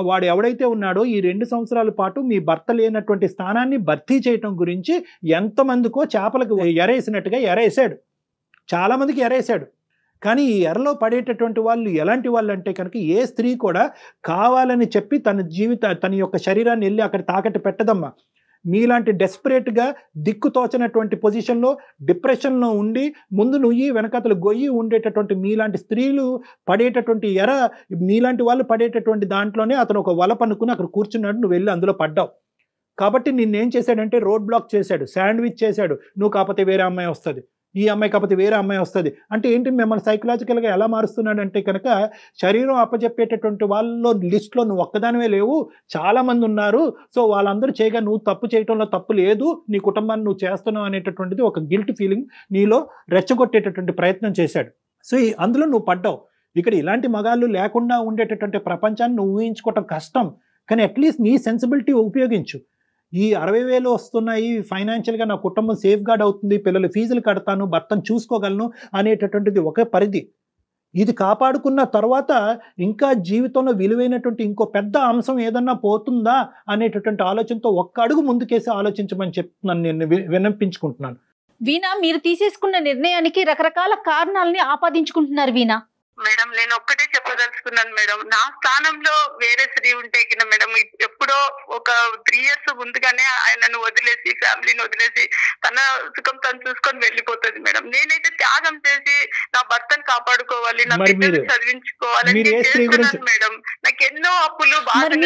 వాడు ఎవడైతే ఉన్నాడో ఈ 2 సంవత్సరాల పాటు మీ భర్త లేనటువంటి స్థానాన్ని భర్తీ చేయటం గురించి ఎంతమందికో చేపలకు ఎరేసినట్టుగా ఎరేసాడు, చాలా మందికి ఎరేసాడు. కానీ ఈ ఎరలో పడేటటువంటి వాళ్ళు ఎలాంటి వాళ్ళు అంటే కనుక, ఏ స్త్రీ కూడా కావాలని చెప్పి తన యొక్క శరీరాన్ని వెళ్ళి అక్కడ తాకట్టు పెట్టదమ్మా. మీలాంటి డెస్పరేట్గా దిక్కుతోచనటువంటి పొజిషన్లో, డిప్రెషన్లో ఉండి ముందు నుయ్యి వెనకతలు గొయ్యి ఉండేటటువంటి మీలాంటి స్త్రీలు పడేటటువంటి ఎర, మీలాంటి వాళ్ళు పడేటటువంటి దాంట్లోనే అతను ఒక వల పనుకుని అక్కడ కూర్చున్నాడు, నువ్వు వెళ్ళి అందులో పడ్డావు. కాబట్టి నిన్నేం చేశాడంటే రోడ్ బ్లాక్ చేశాడు, శాండ్విచ్ చేశాడు. నువ్వు కాకపోతే వేరే అమ్మాయి వస్తుంది, ఈ అమ్మాయి కాకపోతే వేరే అమ్మాయి వస్తుంది అంటే ఏంటి, మిమ్మల్ని సైకలాజికల్గా ఎలా మారుస్తున్నాడు అంటే కనుక, శరీరం అప్పచెప్పేటటువంటి వాళ్ళలో లిస్ట్లో నువ్వు ఒక్కదానివే లేవు, చాలామంది ఉన్నారు. సో వాళ్ళందరూ చేయగా నువ్వు తప్పు చేయడంలో తప్పు లేదు, నీ కుటుంబాన్ని నువ్వు చేస్తున్నావు అనేటటువంటిది ఒక గిల్ట్ ఫీలింగ్ నీలో రెచ్చగొట్టేటటువంటి ప్రయత్నం చేశాడు. సో అందులో నువ్వు పడ్డావు. ఇక్కడ ఇలాంటి మగాళ్ళు లేకుండా ఉండేటటువంటి ప్రపంచాన్ని నువ్వు ఊహించుకోవటం కష్టం. కానీ అట్లీస్ట్ నీ సెన్సిబిలిటీ ఉపయోగించు. ఈ 60,000 వస్తున్నాయి, ఫైనాన్షియల్గా నా కుటుంబం సేఫ్ గార్డ్ అవుతుంది, పిల్లల ఫీజులు కడతాను, భర్తను చూసుకోగలను అనేటటువంటిది ఒక పరిధి. ఇది కాపాడుకున్న తర్వాత ఇంకా జీవితంలో విలువైనటువంటి ఇంకో పెద్ద అంశం ఏదన్నా పోతుందా అనేటటువంటి ఆలోచనతో ఒక్క అడుగు ముందుకేసి ఆలోచించమని చెప్తున్నాను, నేను విన్నపించుకుంటున్నాను. వీణా, మీరు తీసేసుకున్న నిర్ణయానికి రకరకాల కారణాలని ఆపాదించుకుంటున్నారు వీణా. మేడం నేను ఒక్కటే చెప్పదలుచుకున్నాను మేడం, నా స్థానంలో వేరే స్త్రీ ఉంటే కింద మేడం ఎప్పుడో ఒక 3 years ముందుగానే ఆయనను వదిలేసి, ఫ్యామిలీని వదిలేసి తన సుఖం తను చూసుకొని వెళ్ళిపోతుంది మేడం. నేనైతే త్యాగం చేసి నా భర్తను కాపాడుకోవాలి, నా బిడ్డను చదివించుకోవాలని చేస్తున్నాను మేడం. నాకు ఎన్నో అప్పులు బాధలు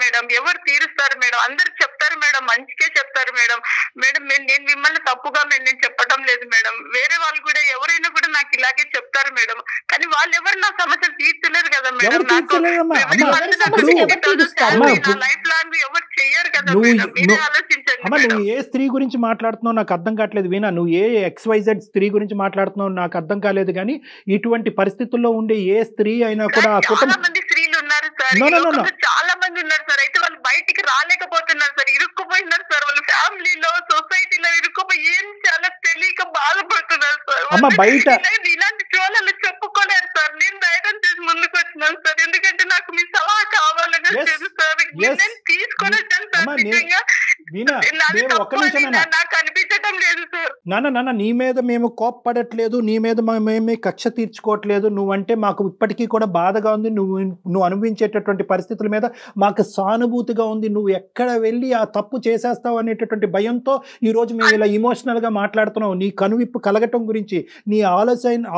మేడం, ఎవరు తీరుస్తారు మేడం? అందరు చెప్తారు మేడం, మంచిగా చెప్తారు మేడం. మేడం నేను మిమ్మల్ని తప్పుగా నేను చెప్పడం లేదు మేడం, వేరే వాళ్ళు కూడా ఎవరైనా కూడా నాకు ఇలాగే చెప్తారు మేడం. కానీ వాళ్ళు ఎవరు నా సమస్యలు తీర్చలేరు కదా మేడం. నాకు లైఫ్ లాంగ్ ఎవరు చెయ్యరు కదా మేడం. మీరే ఆలోచించండి. నువ్వు ఏ స్త్రీ గురించి మాట్లాడుతున్నావు నాకు అర్థం కావట్లేదు వీణా. నువ్వు ఏ XYZ స్త్రీ గురించి మాట్లాడుతున్నావు నాకు అర్థం కాలేదు. కానీ ఇటువంటి పరిస్థితుల్లో ఉండే ఏ స్త్రీ అయినా కూడా చాలా మంది స్త్రీలు ఉన్నారు సార్, చాలా మంది ఉన్నారు సార్. అయితే వాళ్ళు బయటికి రాలేకపోతున్నారు సార్, ఇరుక్కుపోయినారు సార్. వాళ్ళ ఫ్యామిలీలో, సొసైటీలో ఇరుక్కుపోయి ఏం చాలా తెలియక బాధపడుతున్నారు సార్. బయట ఇలాంటి చోళలు చెప్పుకోలేరు సార్. నేను ధైర్యం చేసి ముందుకు వచ్చినాను సార్, ఎందుకంటే నాకు మీ సలహా కావాలని సార్. నేను తీసుకొని వచ్చాను సార్. నిజంగా నాకు అనిపించడం లేదు సార్. నాన్న నీ మీద మేము కోప్పడట్లేదు, నీ మీద మేమే కక్ష తీర్చుకోవట్లేదు. నువ్వంటే మాకు ఇప్పటికీ కూడా బాధగా ఉంది. నువ్వు అనుభవించేటటువంటి పరిస్థితుల మీద మాకు సానుభూతిగా ఉంది. నువ్వు ఎక్కడ వెళ్ళి ఆ తప్పు చేసేస్తావు అనేటటువంటి భయంతో ఈరోజు మేము ఇలా ఇమోషనల్గా మాట్లాడుతున్నావు. నీ కనువిప్పు కలగటం గురించి, నీ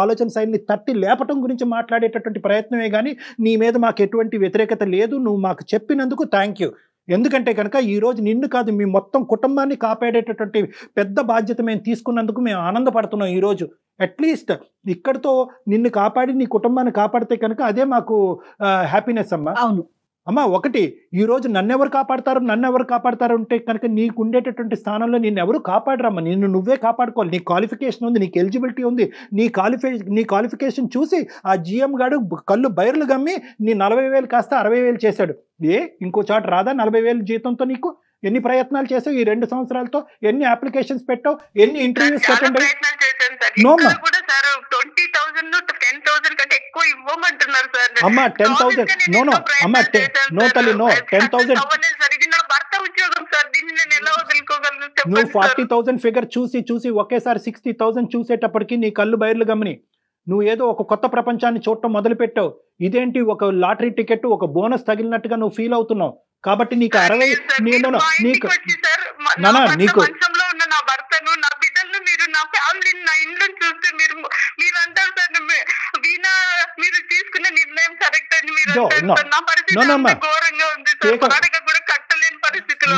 ఆలోచన శైలిని తట్టి లేపటం గురించి మాట్లాడేటటువంటి ప్రయత్నమే కానీ నీ మీద మాకు ఎటువంటి వ్యతిరేకత లేదు. నువ్వు మాకు చెప్పినందుకు థ్యాంక్ యూ. ఎందుకంటే కనుక ఈరోజు నిన్ను కాదు, మీ మొత్తం కుటుంబాన్ని కాపాడేటటువంటి పెద్ద బాధ్యత మేము తీసుకున్నందుకు మేము ఆనందపడుతున్నాం ఈరోజు. అట్లీస్ట్ ఇక్కడితో నిన్ను కాపాడి నీ కుటుంబాన్ని కాపాడితే కనుక అదే మాకు హ్యాపీనెస్ అమ్మా. అవును అమ్మా, ఒకటి ఈరోజు నన్నెవరు కాపాడతారు అంటే కనుక నీకు ఉండేటటువంటి స్థానంలో నిన్ను ఎవరు కాపాడరమ్మా. నిన్ను నువ్వే కాపాడుకోవాలి. నీ క్వాలిఫికేషన్ ఉంది, నీకు ఎలిజిబిలిటీ ఉంది. నీ క్వాలిఫికేషన్ చూసి ఆ GM గాడు కళ్ళు బైర్లు గమ్మి నీ 40,000 కాస్త 60,000 చేశాడు. ఇంకో చోట రాదా 40,000 జీతంతో? నీకు ఎన్ని ప్రయత్నాలు చేసావు ఈ 2 సంవత్సరాలతో? ఎన్ని అప్లికేషన్స్ పెట్టావు? ఎన్ని ఇంటర్వ్యూస్ అటెండ్ అయ్యావు? అమ్మా 10,000 నో తల్లి, 10,000 నువ్వు 40,000 ఫిగర్ చూసి ఒకేసారి 60,000 చూసేటప్పటికి నీ కళ్ళు బయర్లు గమని నువ్వు ఏదో ఒక కొత్త ప్రపంచాన్ని చూడటం మొదలు పెట్టావు. ఇదేంటి ఒక లాటరీ టికెట్, ఒక బోనస్ తగిలినట్టుగా నువ్వు ఫీల్ అవుతున్నావు. కాబట్టి నీకు 60 నీకు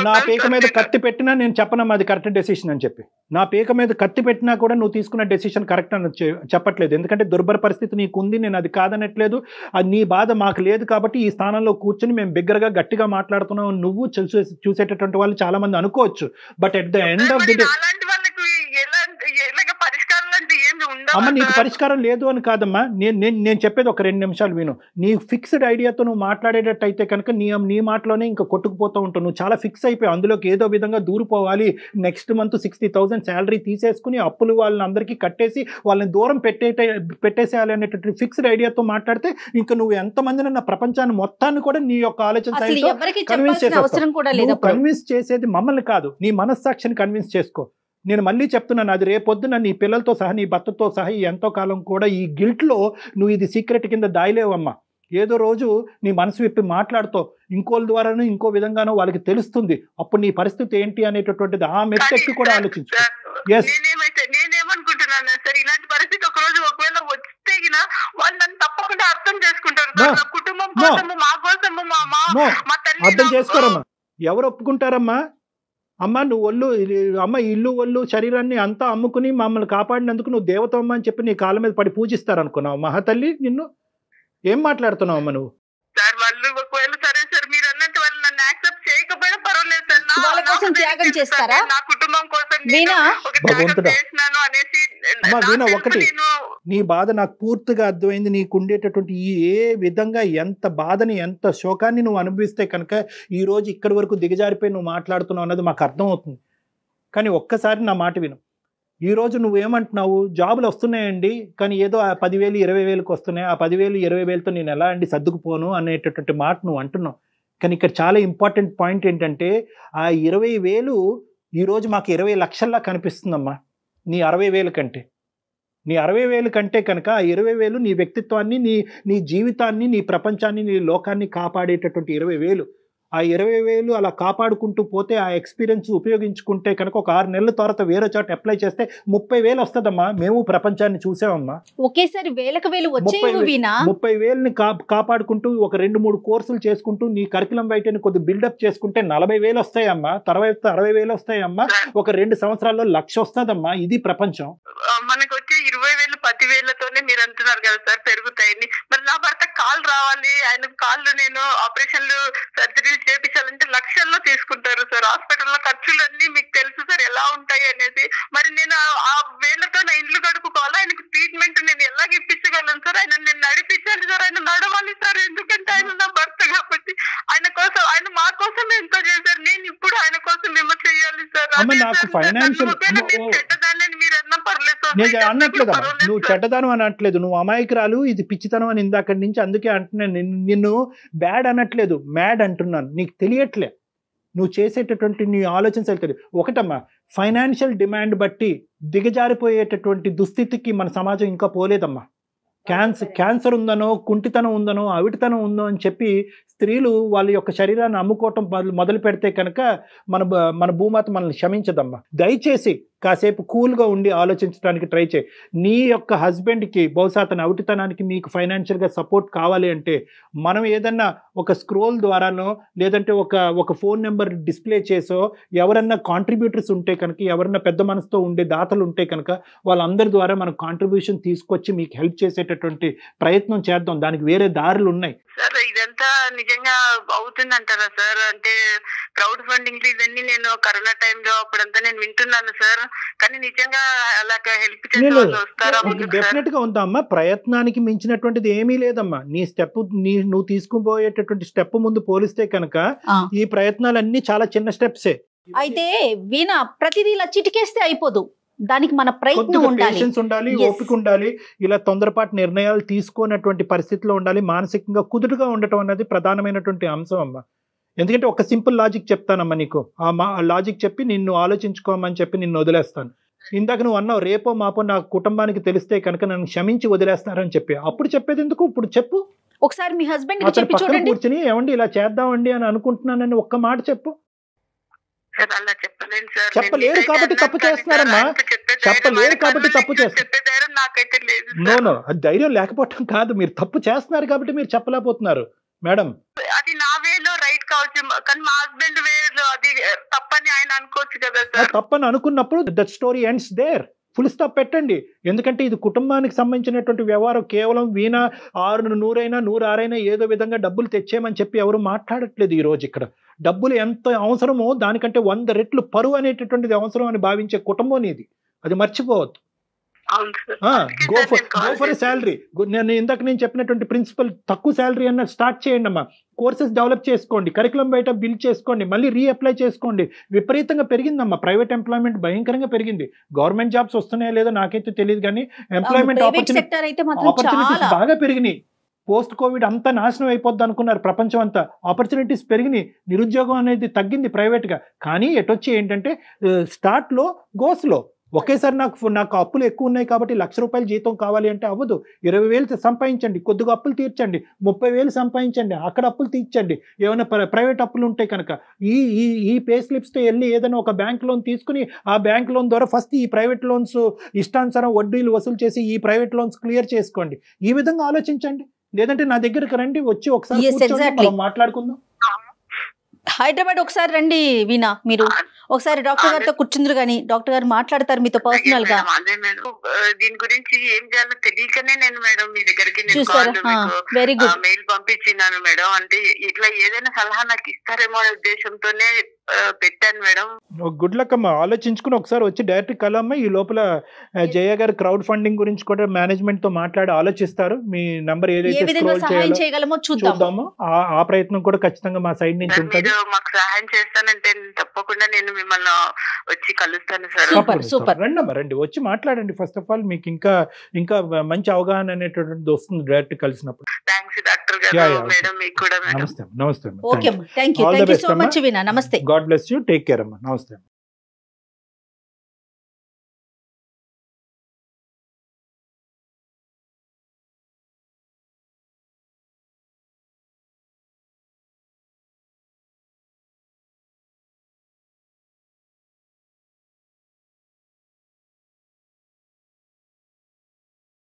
నా పీక మీద కత్తి పెట్టినా నేను చెప్పనమ్మా అది కరెక్ట్ డెసిషన్ అని చెప్పి. నా పీక మీద కత్తి పెట్టినా కూడా నువ్వు తీసుకున్న డెసిషన్ కరెక్ట్ అని చెప్పట్లేదు. ఎందుకంటే దుర్భర పరిస్థితి నీకు ఉంది, నేను అది కాదనట్లేదు. అది నీ బాధ మాకు లేదు కాబట్టి ఈ స్థానంలో కూర్చొని మేము బిగ్గరగా గట్టిగా మాట్లాడుతున్నాం. నువ్వు చూసేటటువంటి వాళ్ళు చాలా మంది అనుకోవచ్చు. But at the end of the day అమ్మ నీకు పరిష్కారం లేదు అని కాదమ్మా. నేను చెప్పేది ఒక 2 నిమిషాలు విను. నీ ఫిక్స్డ్ ఐడియాతో నువ్వు మాట్లాడేటట్టు అయితే కనుక నీ మాటలోనే ఇంకా కొట్టుకుపోతూ ఉంటావు. నువ్వు చాలా ఫిక్స్ అయిపోయి అందులోకి ఏదో విధంగా దూరిపోవాలి. నెక్స్ట్ మంత్ 60,000 శాలరీ తీసేసుకుని అప్పులు వాళ్ళని అందరికీ కట్టేసి వాళ్ళని దూరం పెట్టేసేయాలి అనేటటువంటి ఫిక్స్డ్ ఐడియాతో మాట్లాడితే ఇంకా నువ్వు ఎంతమందిని నా ప్రపంచాన్ని మొత్తాన్ని కూడా నీ యొక్క ఆలోచన కన్విన్స్ చేసేది మమ్మల్ని కాదు, నీ మనస్సాక్షిని కన్విన్స్ చేసుకో. నేను మళ్ళీ చెప్తున్నాను, అది రేపొద్దున నీ పిల్లలతో సహా, నీ భర్తతో సహా ఎంతో కాలం కూడా ఈ గిల్ట్లో నువ్వు ఇది సీక్రెట్ కింద దాయలేవమ్మా. ఏదో రోజు నీ మనసు విప్పి మాట్లాడుతావు, ఇంకోళ్ళ ద్వారానో ఇంకో విధంగానో వాళ్ళకి తెలుస్తుంది. అప్పుడు నీ పరిస్థితి ఏంటి అనేటటువంటిది ఆ మెత్తెక్కి కూడా ఆలోచించు. నేనేమనుకుంటున్నాను సార్, ఇలాంటి పరిస్థితి ఒక రోజు ఒకవేళ వస్తే వాళ్ళు నన్ను తప్పకుండా అర్థం చేసుకుంటారు. కుటుంబం కోసము, మా కోసము, మా తల్లి అర్థం చేసుకోరమ్మా. ఎవరు ఒప్పుకుంటారమ్మా? అమ్మ నువ్వు ఇల్లు ఒళ్ళు శరీరాన్ని అంతా అమ్ముకుని మమ్మల్ని కాపాడినందుకు నువ్వు దేవతమ్మ అని చెప్పి నీ కాళ్ళ మీద పడి పూజిస్తారనుకున్నావు మహాతల్లి? నిన్ను ఏం మాట్లాడుతున్నావు అమ్మ నువ్వు? సార్ వాళ్ళు ఒకవేళ సరే సార్ మీరు అన్నట్టు వాళ్ళు నన్ను యాక్సెప్ట్ చేయకపోయినా పర్వాలేదు సార్, వాళ్ళ కోసం త్యాగం చేస్తారా? నా కుటుంబం కోసం భగవంతుడా చేసినాను అనేసి వీణ ఒకటి నీ బాధ నాకు పూర్తిగా అర్థమైంది. నీకు ఉండేటటువంటి ఈ ఏ విధంగా ఎంత బాధని, ఎంత శోకాన్ని నువ్వు అనుభవిస్తే కనుక ఈరోజు ఇక్కడి వరకు దిగజారిపోయి నువ్వు మాట్లాడుతున్నావు అన్నది మాకు అర్థమవుతుంది. కానీ ఒక్కసారి నా మాట విను. ఈరోజు నువ్వేమంటున్నావు, జాబులు వస్తున్నాయండి కానీ ఏదో ఆ 10,000 20,000కి వస్తున్నాయి, ఆ 10,000 20,000తో నేను ఎలా అండి సర్దుకుపోను అనేటటువంటి మాట నువ్వు అంటున్నావు. కానీ ఇక్కడ చాలా ఇంపార్టెంట్ పాయింట్ ఏంటంటే ఆ 20,000 ఈరోజు మాకు 20 లక్షల్లా కనిపిస్తుందమ్మా నీ 60,000 కంటే. నీ 60,000 కంటే కనుక ఆ 20,000 నీ వ్యక్తిత్వాన్ని, నీ జీవితాన్ని, నీ ప్రపంచాన్ని, నీ లోకాన్ని కాపాడేటటువంటి 20,000. ఆ 20,000 అలా కాపాడుకుంటూ పోతే ఆ ఎక్స్పీరియన్స్ ఉపయోగించుకుంటే కనుక ఒక 6 నెలల తర్వాత వేరే చోట అప్లై చేస్తే 30,000 వస్తుందమ్మా. మేము ప్రపంచాన్ని చూసామమ్మా. ఒకేసారి వేలకు వేలు వచ్చేవి. 30,000ని కాపాడుకుంటూ ఒక 2-3 కోర్సులు చేసుకుంటూ నీ కరికులం బయటని కొద్ది బిల్డప్ చేసుకుంటే 40,000 వస్తాయమ్మా. తర్వాత 60,000 వస్తాయమ్మా. ఒక 2 సంవత్సరాల్లో 1,00,000 వస్తుందమ్మా. ఇది ప్రపంచం. మనకు వచ్చే 20,000 10,000తోనే మీరు అంటున్నారు కదా సార్ పెరుగుతాయని. మరి నా భర్త కాల్ రావాలి, ఆయన కాళ్ళు నేను ఆపరేషన్లు సర్జరీలు చేపించాలంటే లక్షల్లో తీసుకుంటారు సార్. హాస్పిటల్లో ఖర్చులన్నీ మీకు తెలుసు సార్ ఎలా ఉంటాయి అనేది. మరి నేను ఆ వేళ్లతో నా ఇల్లు గడుపుకోవాలి, ఆయనకు ట్రీట్మెంట్ నేను ఎలాగ ఇప్పించగలను సార్? ఆయన నేను నడిపించాలి సార్, ఆయన నడవాలి సార్. ఎందుకంటే ఆయన నా భర్త కాబట్టి. ఆయన కోసం, ఆయన మా కోసం ఎంతో చేశారు. నేను ఇప్పుడు ఆయన కోసం ఏమో చెయ్యాలి సార్. నాకు ఫైనాన్షియల్ చెడ్డదాన్ని మీరు అన్నా పర్లేదు, నేను అనట్లేదమ్మా. నువ్వు చెడ్డదనం అని అనట్లేదు, నువ్వు అమాయకురాలు, ఇది పిచ్చితనం అని ఇందాక నుంచి అందుకే అంటున్నాను. నిన్ను బ్యాడ్ అనట్లేదు, మ్యాడ్ అంటున్నాను. నీకు తెలియట్లే నువ్వు చేసేటటువంటి నీ ఆలోచన తెలియదు. ఒకటమ్మా, ఫైనాన్షియల్ డిమాండ్ బట్టి దిగజారిపోయేటటువంటి దుస్థితికి మన సమాజం ఇంకా పోలేదమ్మా. క్యాన్సర్ ఉందనో, కుంటితనం ఉందనో, అవిటితనం ఉందో అని చెప్పి స్త్రీలు వాళ్ళ యొక్క శరీరాన్ని అమ్ముకోవటం మొదలు పెడితే కనుక మన భూమాత మనల్ని క్షమించదమ్మా. దయచేసి కాసేపు కూల్గా ఉండి ఆలోచించడానికి ట్రై చేయి. నీ యొక్క హస్బెండ్కి బహుశా తన అవిటితనానికి మీకు ఫైనాన్షియల్గా సపోర్ట్ కావాలి అంటే మనం ఏదన్నా ఒక స్క్రోల్ ద్వారానో లేదంటే ఒక ఫోన్ నెంబర్ డిస్ప్లే చేసో ఎవరన్నా కాంట్రిబ్యూటర్స్ ఉంటే కనుక, ఎవరన్నా పెద్ద మనసుతో ఉండే దాతలు ఉంటే కనుక వాళ్ళందరి ద్వారా మనం కాంట్రిబ్యూషన్ తీసుకొచ్చి మీకు హెల్ప్ చేసేటటువంటి ప్రయత్నం చేద్దాం. దానికి వేరే దారులు ఉన్నాయి సార్. ఇదంతా నిజంగా అవుతుందంటారా సార్? అంటే క్రౌడ్ ఫండింగ్ ఇవన్నీ నేను కరోనా టైంలో అప్పుడంతా నేను వింటున్నాను సార్. కానీ నిజంగా అలాగ హెల్ప్ చేసే వాళ్ళు వస్తారా? డెఫినెట్ గా ఉందమ్మా. ప్రయత్నానికి మించినటువంటిది ఏమీ లేదమ్మా. నీ స్టెప్, నువ్వు తీసుకుపోయేటటువంటి స్టెప్ ముందు పోలిస్తే కనుక ఈ ప్రయత్నాలన్నీ చాలా చిన్న స్టెప్సే. అయితే వీణా ప్రతిదీ ఇలా చిటికేస్తే అయిపోదు, దానికి మన ప్రయత్నం ఉండాలి, పేషెన్స్ ఉండాలి, ఓపిక ఉండాలి. ఇలా తొందరపాటు నిర్ణయాలు తీసుకున్నటువంటి పరిస్థితిలో ఉండాలి. మానసికంగా కుదురుగా ఉండటం అనేది ప్రధానమైనటువంటి అంశం అమ్మా. ఎందుకంటే ఒక సింపుల్ లాజిక్ చెప్తానమ్మా నీకు. ఆ లాజిక్ చెప్పి నిన్ను ఆలోచించుకోమని చెప్పి నిన్ను వదిలేస్తాను. ఇందాక నువ్వు అన్నావు రేపో మాపో నా కుటుంబానికి తెలిస్తే కనుక నన్ను క్షమించి వదిలేస్తారని చెప్పి. అప్పుడు చెప్పేది ఎందుకు? ఇప్పుడు చెప్పు. ఒకసారి మీ హస్బెండ్ చెప్పి చూడండి. కూర్చుని ఏమండి ఇలా చేద్దామండి అని అనుకుంటున్నానని ఒక్క మాట చెప్పు. చెప్పలేరు కాబట్టి తప్పు చేస్తున్నారమ్మా. చెప్పలేరు కాబట్టి తప్పు చేస్తున్నారు. నో, అది ధైర్యం లేకపోవటం కాదు, మీరు తప్పు చేస్తున్నారు కాబట్టి మీరు చెప్పలేకపోతున్నారు మేడం. అది నా వేలో రైట్ కావచ్చు, కానీ మా హస్బెండ్ వేలో అది తప్పని ఆయన అనుకోవచ్చు కదా సార్. తప్పని అనుకున్నప్పుడు that story ends there. Full stop పెట్టండి. ఎందుకంటే ఇది కుటుంబానికి సంబంధించినటువంటి వ్యవహారం. కేవలం వీణ 600 106 ఏదో విధంగా డబ్బులు తెచ్చేయమని చెప్పి ఎవరు మాట్లాడట్లేదు. ఈ రోజు ఇక్కడ డబ్బులు ఎంత అవసరమో దానికంటే 100 రెట్లు పరువు అనేటటువంటిది అవసరం అని భావించే కుటుంబం నీది. అది మర్చిపోవద్దు. Go for salary. నేను చెప్పినటువంటి ప్రిన్సిపల్, తక్కువ శాలరీ అన్న స్టార్ట్ చేయండి అమ్మా. కోర్సెస్ డెవలప్ చేసుకోండి, కరికులం బయట బిల్డ్ చేసుకోండి, మళ్ళీ రీఅప్లై చేసుకోండి. విపరీతంగా పెరిగిందమ్మా ప్రైవేట్ ఎంప్లాయ్మెంట్, భయంకరంగా పెరిగింది. గవర్నమెంట్ జాబ్స్ వస్తున్నాయో లేదో నాకైతే తెలియదు కానీ ఎంప్లాయ్మెంట్ ఆపర్చునిటీస్ బాగా పెరిగినాయి. పోస్ట్ కోవిడ్ అంతా నాశనం అయిపోద్ది అనుకున్నారు ప్రపంచం అంతా. ఆపర్చునిటీస్ పెరిగినాయి, నిరుద్యోగం అనేది తగ్గింది ప్రైవేట్గా. కానీ ఎటొచ్చి ఏంటంటే స్టార్ట్లో గోస్లో ఒకేసారి నాకు అప్పులు ఎక్కువ ఉన్నాయి కాబట్టి ₹1,00,000 జీతం కావాలి అంటే అవ్వదు. 20,000 సంపాదించండి, కొద్దిగా అప్పులు తీర్చండి, 30,000 సంపాదించండి, అక్కడ అప్పులు తీర్చండి. ఏమైనా ప్రైవేట్ అప్పులు ఉంటే కనుక ఈ పే స్లిప్స్తో వెళ్ళి ఏదైనా ఒక బ్యాంక్ లోన్ తీసుకుని ఆ బ్యాంక్ లోన్ ద్వారా ఫస్ట్ ఈ ప్రైవేట్ లోన్స్ ఇష్టానుసారం వడ్డీలు వసూలు చేసి ఈ ప్రైవేట్ లోన్స్ క్లియర్ చేసుకోండి. ఈ విధంగా ఆలోచించండి. లేదంటే నా దగ్గరకు రండి, వచ్చి ఒకసారి మాట్లాడుకుందాం. హైదరాబాద్ ఒకసారి రండి వీణా, మీరు ఒకసారి డాక్టర్ గారితో కూర్చుందరు కానీ డాక్టర్ గారు మాట్లాడతారు మీతో పర్సనల్ గా. దీని గురించి ఏం చేయాలో తెలియకనే నేను మేడం మీ దగ్గరికి వెరీ గుడ్ మెయిల్ పంపించినాను మేడం. అంటే ఇట్లా ఏదైనా సలహా నాకు ఇస్తారేమో అనే ఉద్దేశంతోనే పెట్టాను మేడం. గుడ్ లక్ అమ్మా. ఆలోచించుకుని ఒకసారి వచ్చి డైరెక్ట్ కలమ్మా. ఈ లోపల జయ గారు క్రౌడ్ ఫండింగ్ గురించి కూడా మేనేజ్మెంట్ తో మాట్లాడి ఆలోచిస్తారు. మీ నంబర్ ఏ ఏదైతే విధంగా స్క్రోల్ సహాయం చేయాలో చేయగలమో చూద్దాం. చూద్దాము. ఆ ప్రయత్నం కూడా ఖచ్చితంగా మా సైడ్ నుంచి సార్ ఉంటుంది. మీరు మాకు సహాయం చేస్తానంటే తప్పకుండా నేను మిమ్మల్ని వచ్చి కలుస్తాను సార్. సూపర్, తప్పకుండా, సూపర్. రండి అమ్మా, రండి, వచ్చి మాట్లాడండి. ఫస్ట్ ఆఫ్ ఆల్ మీకు ఇంకా మంచి అవగాహన అనేటువంటిది వస్తుంది డైరెక్ట్ కలిసినప్పుడు. థ్యాంక్స్ డాక్టర్ Yeah, గారు. yeah. మేడం మీకు కూడా మేడం. నమస్తే నమస్తే. ఓకే అమ్మా, thank you All the best so అమ్మా. మచ్ వీణా. నమస్తే. God bless you. Take care అమ్మా. నమస్తే.